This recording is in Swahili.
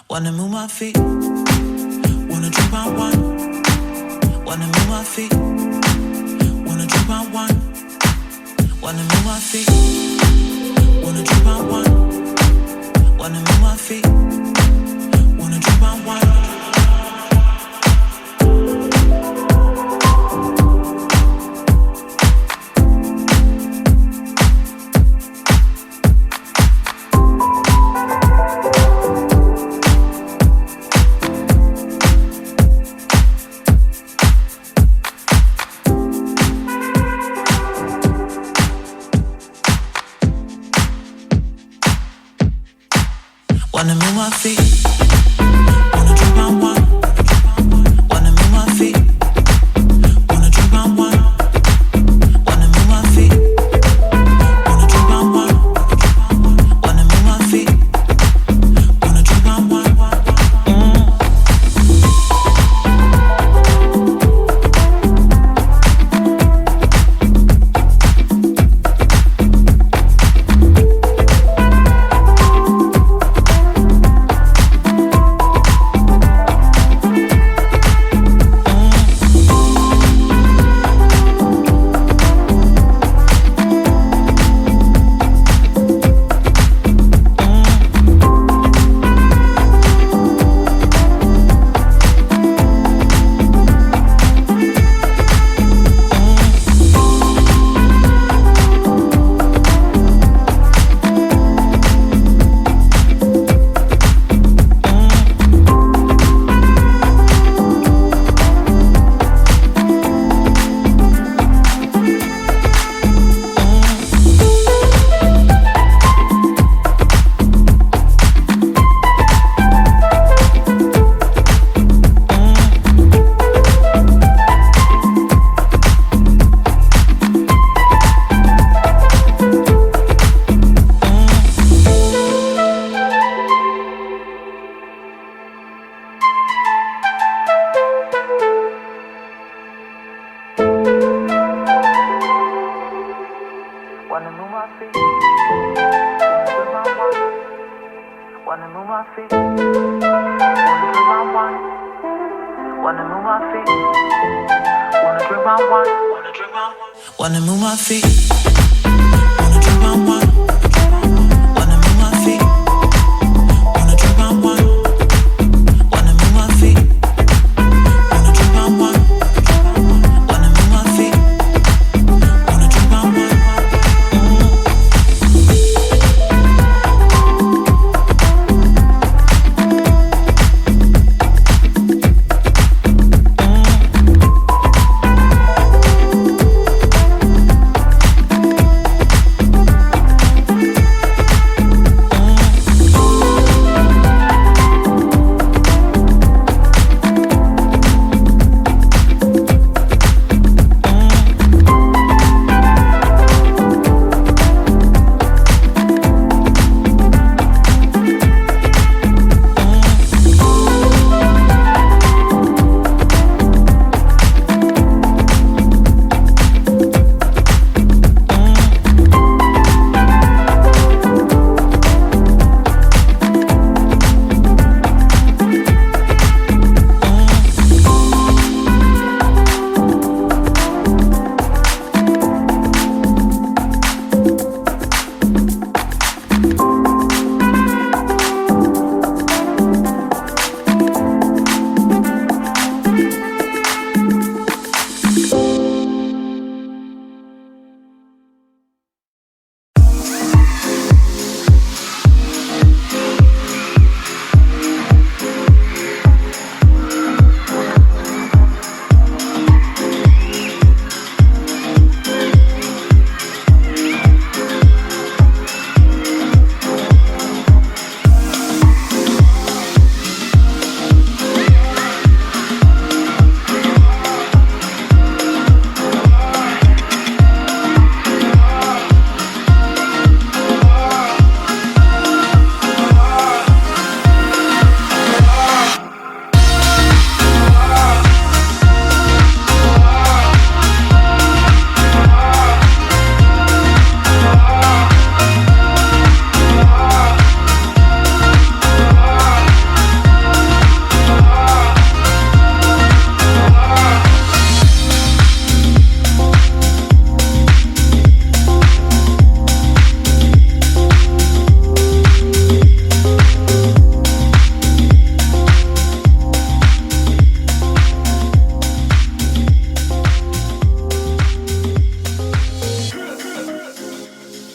Wanna move my feet, wanna drink my wine. Wanna move my feet, wanna drink my wine. Wanna move my feet, wanna drink my wine. Wanna move my feet, wanna drink my wine. Wanna move my feet, wanna drink my wine. Wanna move my feet, wanna drink my wine. Wanna move my feet, wanna drink my wine. Wanna move my feet, wanna drink my wine. Wanna move my feet, wanna move my feet, wanna drink my wine. Wanna move my feet, wanna drink my wine. Wanna move my feet, wanna drink my wine.